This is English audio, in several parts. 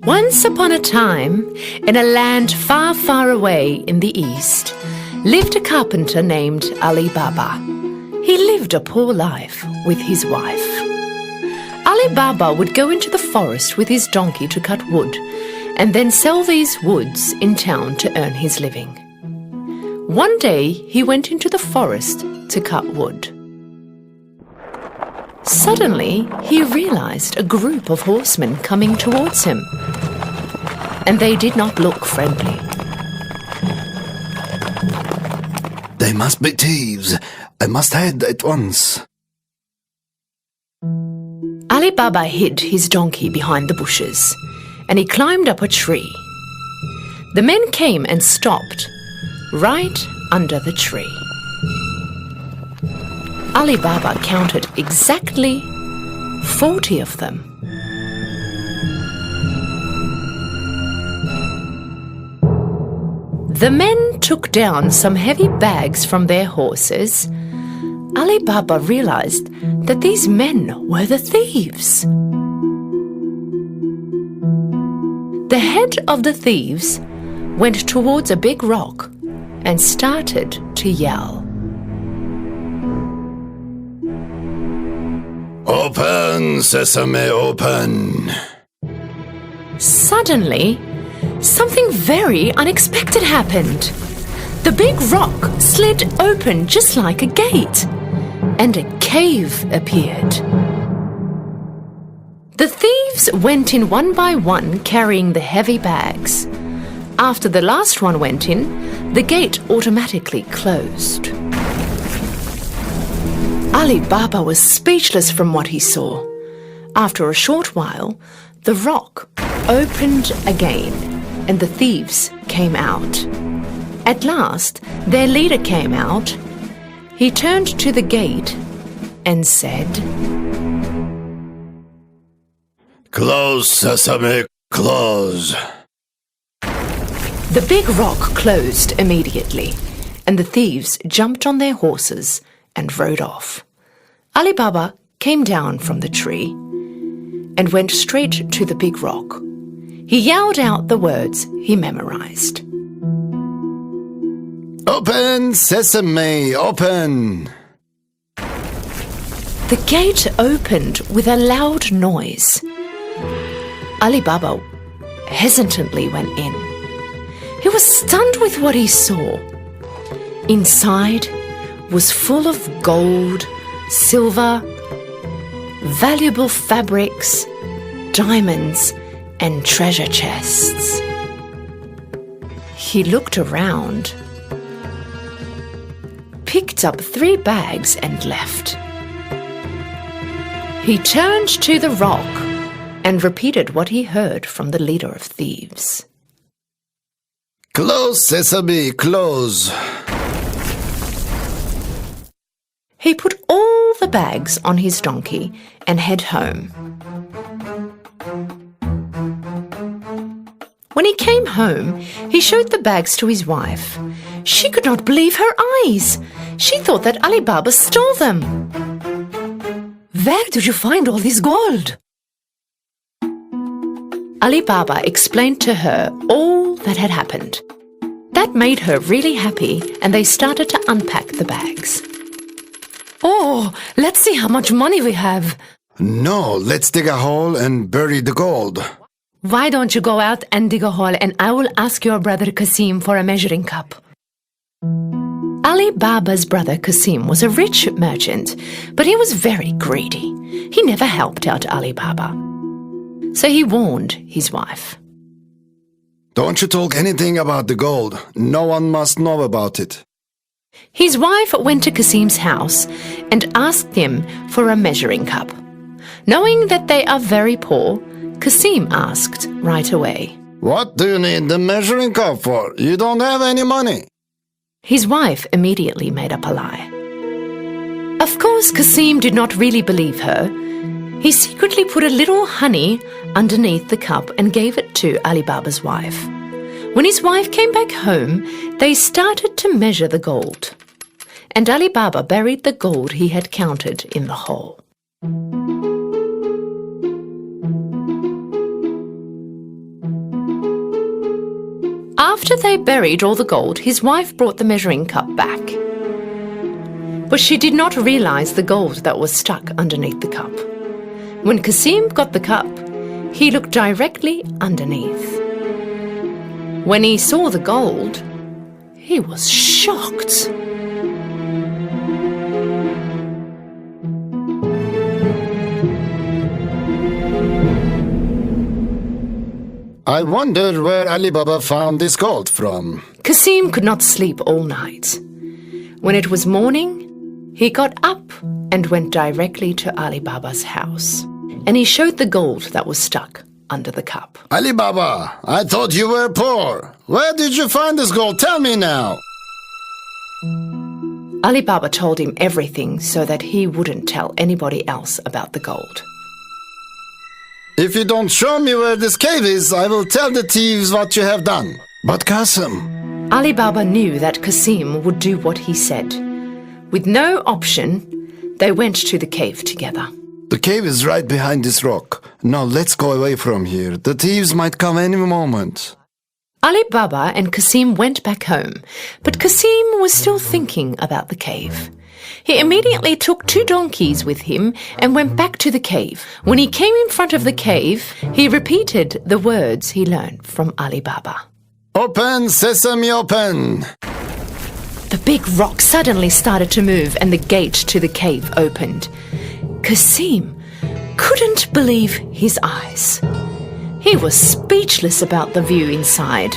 Once upon a time, in a land far, far away in the east, lived a carpenter named Ali Baba. He lived a poor life with his wife. Ali Baba would go into the forest with his donkey to cut wood, and then sell these woods in town to earn his living. One day, he went into the forest to cut wood. Suddenly, he realized a group of horsemen coming towards him, and they did not look friendly. They must be thieves. I must head at once. Ali Baba hid his donkey behind the bushes, and he climbed up a tree. The men came and stopped right under the tree. Ali Baba counted exactly 40 of them. The men took down some heavy bags from their horses. Ali Baba realized that these men were the thieves. The head of the thieves went towards a big rock and started to yell. Open, sesame, open. Suddenly, something very unexpected happened. The big rock slid open just like a gate, and a cave appeared. The thieves went in one by one, carrying the heavy bags. After the last one went in, the gate automatically closed. Ali Baba was speechless from what he saw. After a short while, the rock opened again, and the thieves came out. At last, their leader came out. He turned to the gate and said, Close, sesame, close. The big rock closed immediately, and the thieves jumped on their horses and rode off. Ali Baba came down from the tree and went straight to the big rock. He yelled out the words he memorized. Open, sesame, open. The gate opened with a loud noise. Ali Baba hesitantly went in. He was stunned with what he saw. Inside was full of gold, silver, valuable fabrics, diamonds, and treasure chests. He looked around, picked up 3 bags and left. He turned to the rock and repeated what he heard from the leader of thieves. Close, sesame, close. He put all the bags on his donkey and head home. When he came home, he showed the bags to his wife. She could not believe her eyes. She thought that Ali Baba stole them. Where did you find all this gold? Ali Baba explained to her all that had happened. That made her really happy, and they started to unpack the bags. Oh, let's see how much money we have. No, let's dig a hole and bury the gold. Why don't you go out and dig a hole, and I will ask your brother Kasim for a measuring cup. Ali Baba's brother Kasim was a rich merchant, but he was very greedy. He never helped out Ali Baba. So he warned his wife. Don't you talk anything about the gold. No one must know about it. His wife went to Kasim's house and asked him for a measuring cup. Knowing that they are very poor, Kasim asked right away. What do you need the measuring cup for? You don't have any money. His wife immediately made up a lie. Of course, Kasim did not really believe her. He secretly put a little honey underneath the cup and gave it to Ali Baba's wife. When his wife came back home, they started to measure the gold. And Ali Baba buried the gold he had counted in the hole. After they buried all the gold, his wife brought the measuring cup back. But she did not realize the gold that was stuck underneath the cup. When Kasim got the cup, he looked directly underneath. When he saw the gold, he was shocked. I wonder where Ali Baba found this gold from. Kasim could not sleep all night. When it was morning, he got up and went directly to Ali Baba's house, and he showed the gold that was stuck under the cup. Ali Baba, I thought you were poor. Where did you find this gold? Tell me now. Ali Baba told him everything so that he wouldn't tell anybody else about the gold. If you don't show me where this cave is, I will tell the thieves what you have done. But Qasim... Ali Baba knew that Kasim would do what he said. With no option, they went to the cave together. The cave is right behind this rock. Now let's go away from here. The thieves might come any moment. Ali Baba and Kasim went back home, but Kasim was still thinking about the cave. He immediately took 2 donkeys with him and went back to the cave. When he came in front of the cave, he repeated the words he learned from Ali Baba. Open, sesame, open! The big rock suddenly started to move and the gate to the cave opened. Kasim couldn't believe his eyes. He was speechless about the view inside.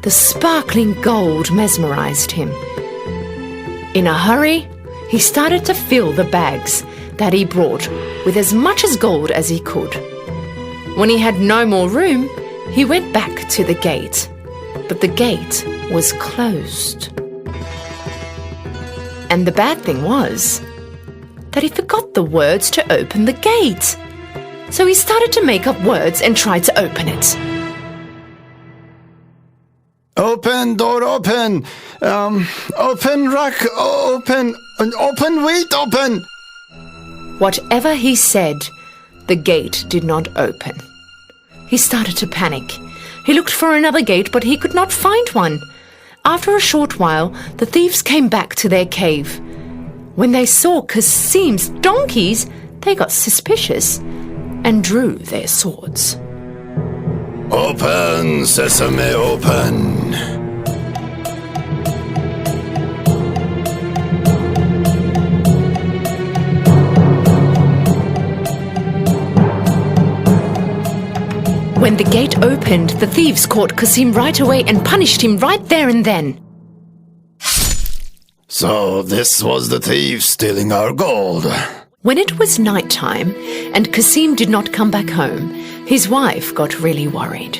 The sparkling gold mesmerized him. In a hurry, he started to fill the bags that he brought with as much as gold as he could. When he had no more room, he went back to the gate, but the gate was closed. And the bad thing was that he forgot the words to open the gate. So he started to make up words and tried to open it. Open, door, open. Open, rock, open. Open, wait, open. Whatever he said, the gate did not open. He started to panic. He looked for another gate, but he could not find one. After a short while, the thieves came back to their cave. When they saw Kasim's donkeys, they got suspicious and drew their swords. Open, sesame, open. When the gate opened, the thieves caught Kasim right away and punished him right there and then. So this was the thief stealing our gold. When it was night time and Kasim did not come back home, his wife got really worried.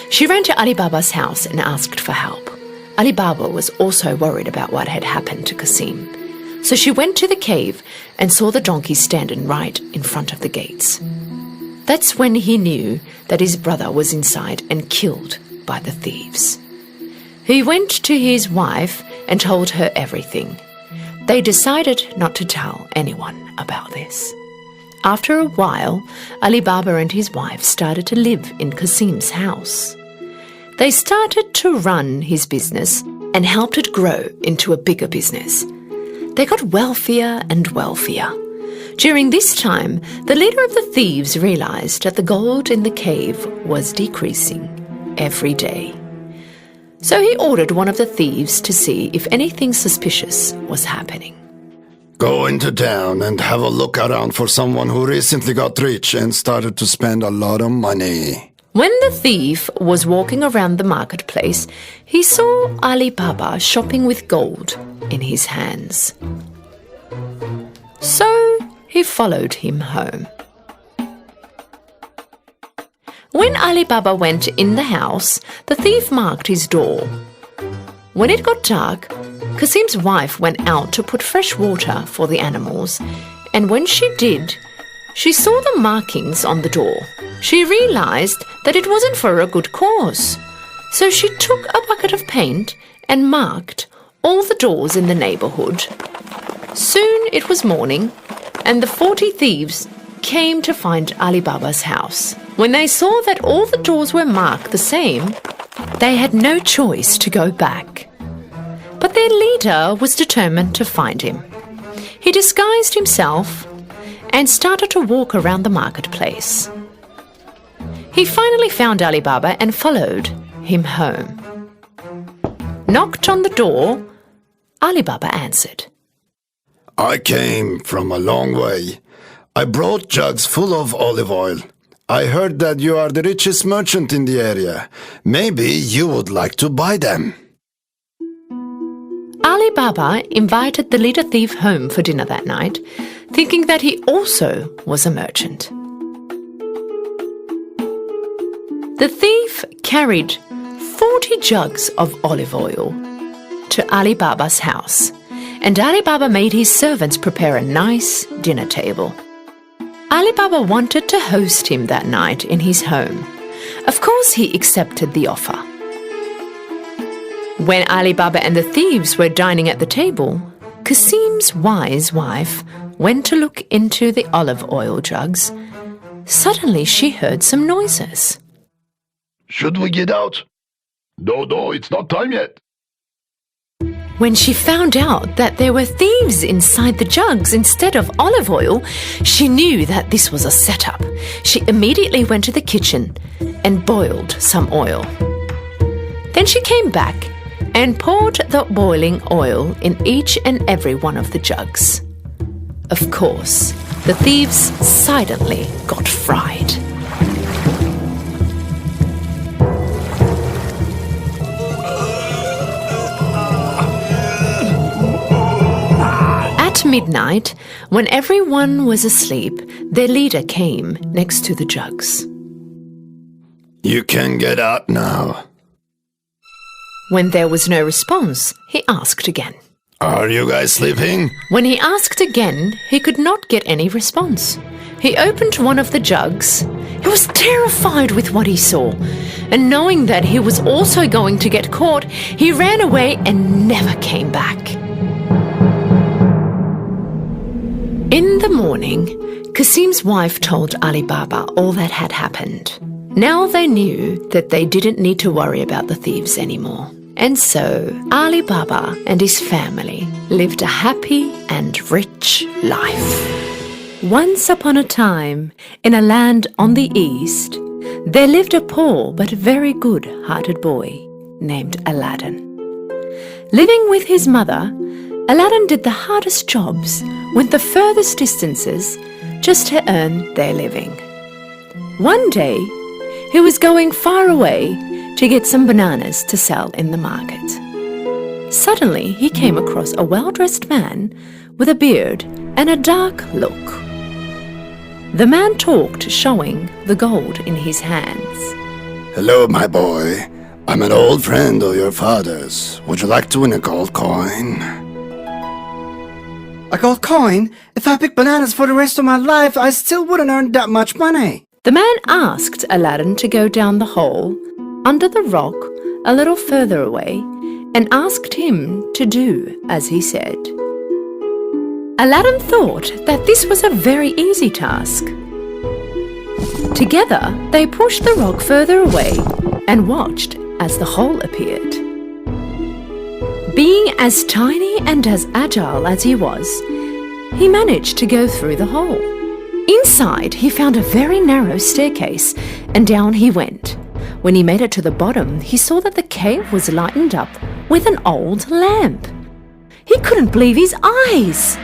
She ran to Ali Baba's house and asked for help. Ali Baba was also worried about what had happened to Kasim. So she went to the cave and saw the donkey standing right in front of the gates. That's when he knew that his brother was inside and killed by the thieves. He went to his wife and told her everything. They decided not to tell anyone about this. After a while, Ali Baba and his wife started to live in Kasim's house. They started to run his business and helped it grow into a bigger business. They got wealthier and wealthier. During this time, the leader of the thieves realized that the gold in the cave was decreasing every day. So he ordered one of the thieves to see if anything suspicious was happening. Go into town and have a look around for someone who recently got rich and started to spend a lot of money. When the thief was walking around the marketplace, he saw Ali Baba shopping with gold in his hands. So he followed him home. When Ali Baba went in the house, the thief marked his door. When it got dark, Kasim's wife went out to put fresh water for the animals, and when she did, she saw the markings on the door. She realized that it wasn't for a good cause. So she took a bucket of paint and marked all the doors in the neighborhood. Soon it was morning, and the 40 thieves came to find Ali Baba's house. When they saw that all the doors were marked the same, they had no choice to go back. But their leader was determined to find him. He disguised himself and started to walk around the marketplace. He finally found Ali Baba and followed him home. Knocked on the door, Ali Baba answered. I came from a long way. I brought jugs full of olive oil. I heard that you are the richest merchant in the area. Maybe you would like to buy them. Ali Baba invited the leader thief home for dinner that night, thinking that he also was a merchant. The thief carried 40 jugs of olive oil to Ali Baba's house, and Ali Baba made his servants prepare a nice dinner table. Ali Baba wanted to host him that night in his home. Of course, he accepted the offer. When Ali Baba and the thieves were dining at the table, Qasim's wise wife went to look into the olive oil jugs. Suddenly, she heard some noises. Should we get out? No, it's not time yet. When she found out that there were thieves inside the jugs instead of olive oil, she knew that this was a setup. She immediately went to the kitchen and boiled some oil. Then she came back and poured the boiling oil in each and every one of the jugs. Of course, the thieves silently got fried. At midnight, when everyone was asleep, their leader came next to the jugs. You can get out now. When there was no response, he asked again. Are you guys sleeping? When he asked again, he could not get any response. He opened one of the jugs. He was terrified with what he saw, and knowing that he was also going to get caught, he ran away and never came back. In the morning, Qasim's wife told Ali Baba all that had happened. Now they knew that they didn't need to worry about the thieves anymore. And so Ali Baba and his family lived a happy and rich life. Once upon a time, in a land on the east, there lived a poor but very good-hearted boy named Aladdin. Living with his mother, Aladdin did the hardest jobs, went the furthest distances, just to earn their living. One day, he was going far away to get some bananas to sell in the market. Suddenly, he came across a well-dressed man with a beard and a dark look. The man talked, showing the gold in his hands. Hello, my boy. I'm an old friend of your father's. Would you like to win a gold coin? A gold coin? If I pick bananas for the rest of my life, I still wouldn't earn that much money. The man asked Aladdin to go down the hole, under the rock, a little further away, and asked him to do as he said. Aladdin thought that this was a very easy task. Together, they pushed the rock further away and watched as the hole appeared. Being as tiny and as agile as he was, he managed to go through the hole. Inside, he found a very narrow staircase, and down he went. When he made it to the bottom, he saw that the cave was lightened up with an old lamp. He couldn't believe his eyes.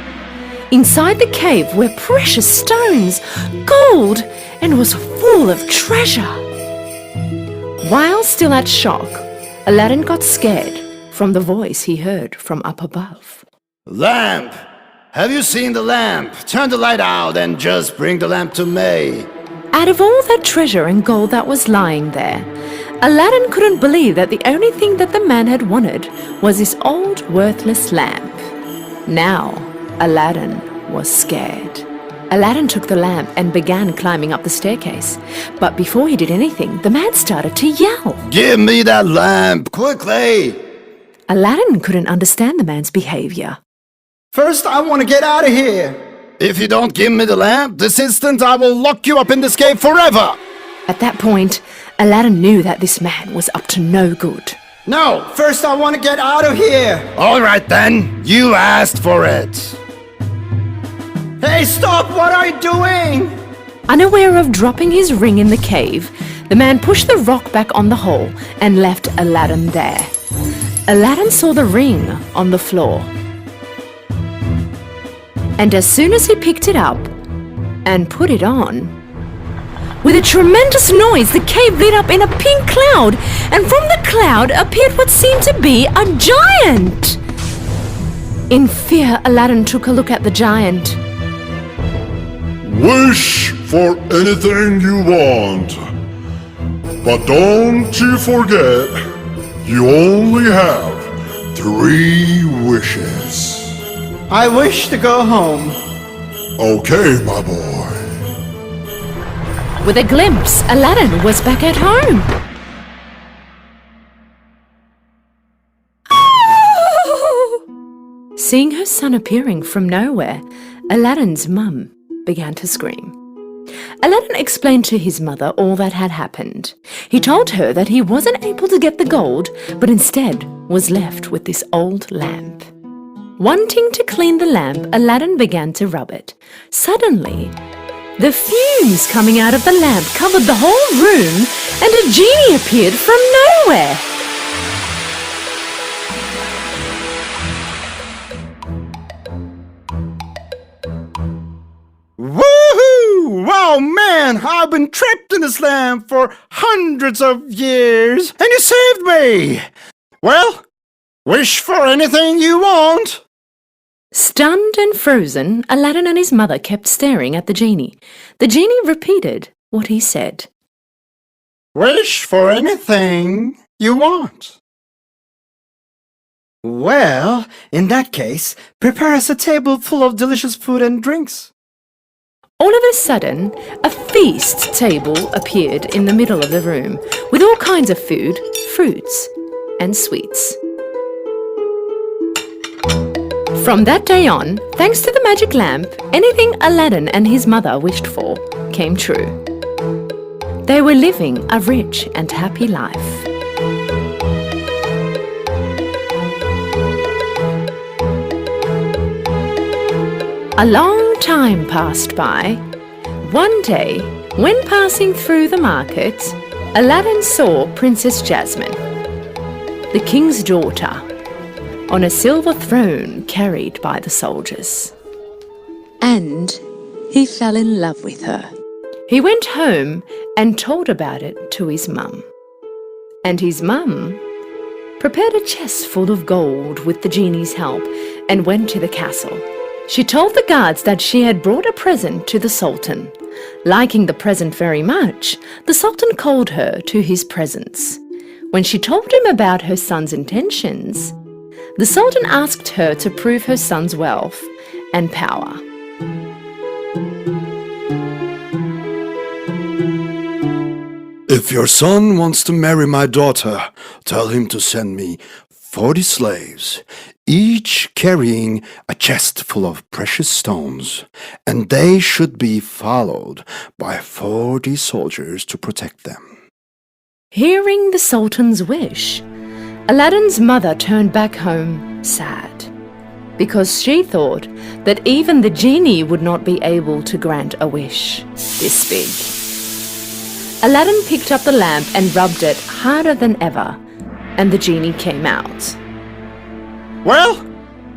Inside the cave were precious stones, gold, and was full of treasure. While still at shock, Aladdin got scared from the voice he heard from up above. Lamp! Have you seen the lamp? Turn the light out and just bring the lamp to me. Out of all that treasure and gold that was lying there, Aladdin couldn't believe that the only thing that the man had wanted was this old, worthless lamp. Now, Aladdin was scared. Aladdin took the lamp and began climbing up the staircase. But before he did anything, the man started to yell. Give me that lamp, quickly! Aladdin couldn't understand the man's behavior. First, I want to get out of here. If you don't give me the lamp this instant, I will lock you up in this cave forever! At that point, Aladdin knew that this man was up to no good. No, first I want to get out of here. All right then, you asked for it. Hey, stop! What are you doing? Unaware of dropping his ring in the cave, the man pushed the rock back on the hole and left Aladdin there. Aladdin saw the ring on the floor. And as soon as he picked it up and put it on, with a tremendous noise, the cave lit up in a pink cloud, and from the cloud appeared what seemed to be a giant. In fear, Aladdin took a look at the giant. Wish for anything you want. But don't you forget, you only have 3 wishes. I wish to go home. Okay, my boy. With a glimpse, Aladdin was back at home. Seeing her son appearing from nowhere, Aladdin's mum began to scream. Aladdin explained to his mother all that had happened. He told her that he wasn't able to get the gold, but instead was left with this old lamp. Wanting to clean the lamp, Aladdin began to rub it. Suddenly, the fumes coming out of the lamp covered the whole room, and a genie appeared from nowhere. Woohoo! Wow, man, I've been trapped in this lamp for hundreds of years, and you saved me! Well, wish for anything you want. Stunned and frozen, Aladdin and his mother kept staring at the genie. The genie repeated what he said. Wish for anything you want. Well, in that case, prepare us a table full of delicious food and drinks. All of a sudden, a feast table appeared in the middle of the room with all kinds of food, fruits, and sweets. From that day on, thanks to the magic lamp, anything Aladdin and his mother wished for came true. They were living a rich and happy life. A long time passed by. One day, when passing through the market, Aladdin saw Princess Jasmine, the king's daughter, on a silver throne carried by the soldiers. And he fell in love with her. He went home and told about it to his mum. And his mum prepared a chest full of gold with the genie's help and went to the castle. She told the guards that she had brought a present to the Sultan. Liking the present very much, the Sultan called her to his presence. When she told him about her son's intentions, the Sultan asked her to prove her son's wealth and power. If your son wants to marry my daughter, tell him to send me 40 slaves, each carrying a chest full of precious stones, and they should be followed by 40 soldiers to protect them. Hearing the Sultan's wish, Aladdin's mother turned back home sad, because she thought that even the genie would not be able to grant a wish this big. Aladdin picked up the lamp and rubbed it harder than ever, and the genie came out. Well,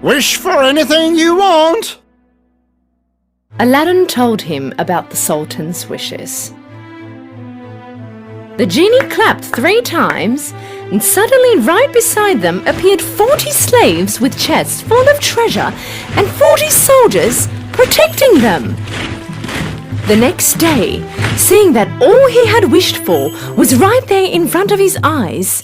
wish for anything you want. Aladdin told him about the Sultan's wishes. The genie clapped 3 times, and suddenly right beside them appeared 40 slaves with chests full of treasure and 40 soldiers protecting them. The next day, seeing that all he had wished for was right there in front of his eyes,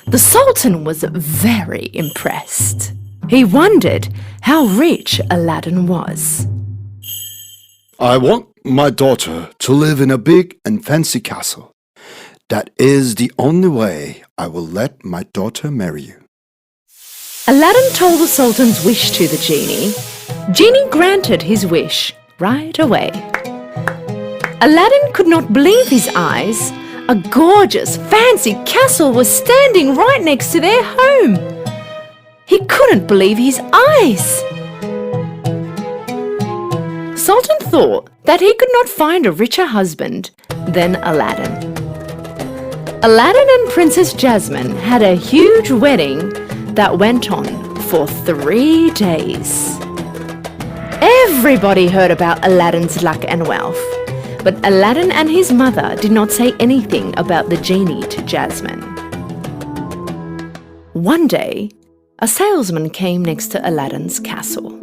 the Sultan was very impressed. He wondered how rich Aladdin was. I want my daughter to live in a big and fancy castle. That is the only way I will let my daughter marry you. Aladdin told the Sultan's wish to the genie, Genie granted his wish right away. Aladdin could not believe his eyes. A gorgeous, fancy castle was standing right next to their home. He couldn't believe his eyes. Sultan thought that he could not find a richer husband than Aladdin. Aladdin and Princess Jasmine had a huge wedding that went on for 3 days. Everybody heard about Aladdin's luck and wealth, but Aladdin and his mother did not say anything about the genie to Jasmine. One day, a salesman came next to Aladdin's castle.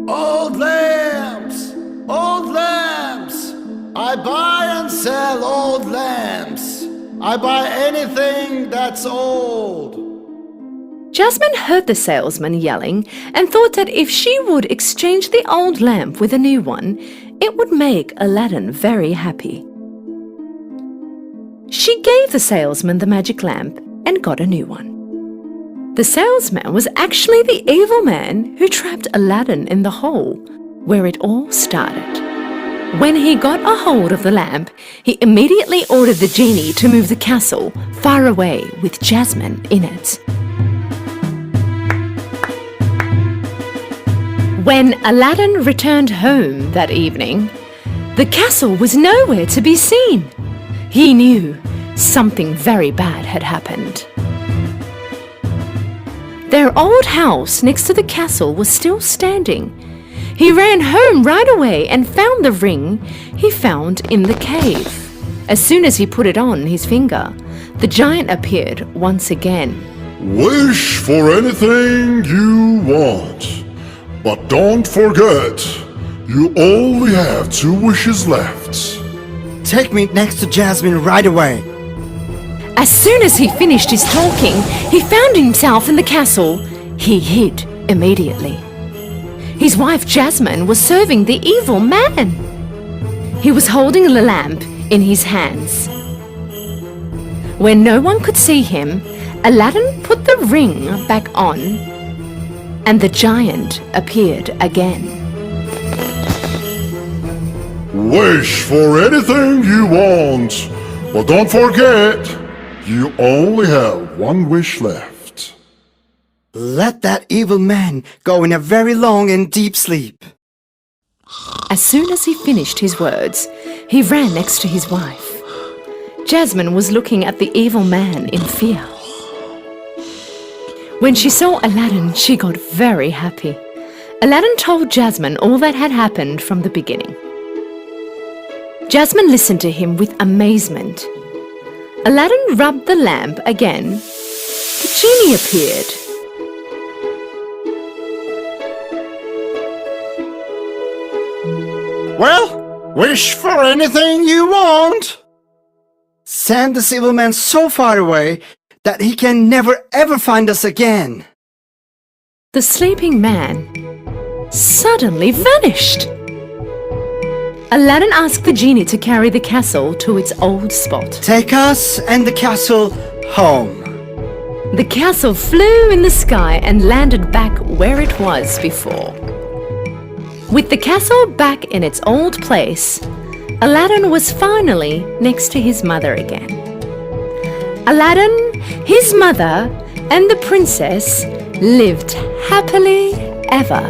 Old lamps! Old lamps! I buy and sell old lamps. I buy anything that's old. Jasmine heard the salesman yelling and thought that if she would exchange the old lamp with a new one, it would make Aladdin very happy. She gave the salesman the magic lamp and got a new one. The salesman was actually the evil man who trapped Aladdin in the hole where it all started. When he got a hold of the lamp, he immediately ordered the genie to move the castle far away with Jasmine in it. When Aladdin returned home that evening, the castle was nowhere to be seen. He knew something very bad had happened. Their old house next to the castle was still standing. He ran home right away and found the ring he found in the cave. As soon as he put it on his finger, the giant appeared once again. Wish for anything you want. But don't forget, you only have 2 wishes left. Take me next to Jasmine right away. As soon as he finished his talking, he found himself in the castle. He hid immediately. His wife Jasmine was serving the evil man. He was holding the lamp in his hands. When no one could see him, Aladdin put the ring back on, and the giant appeared again. Wish for anything you want, but don't forget, you only have 1 wish left. Let that evil man go in a very long and deep sleep. As soon as he finished his words, he ran next to his wife. Jasmine was looking at the evil man in fear. When she saw Aladdin, she got very happy. Aladdin told Jasmine all that had happened from the beginning. Jasmine listened to him with amazement. Aladdin rubbed the lamp again. The genie appeared. Well, wish for anything you want. Send this evil man so far away that he can never ever find us again. The sleeping man suddenly vanished. Aladdin asked the genie to carry the castle to its old spot. Take us and the castle home. The castle flew in the sky and landed back where it was before. With the castle back in its old place, Aladdin was finally next to his mother again. Aladdin, his mother, and the princess lived happily ever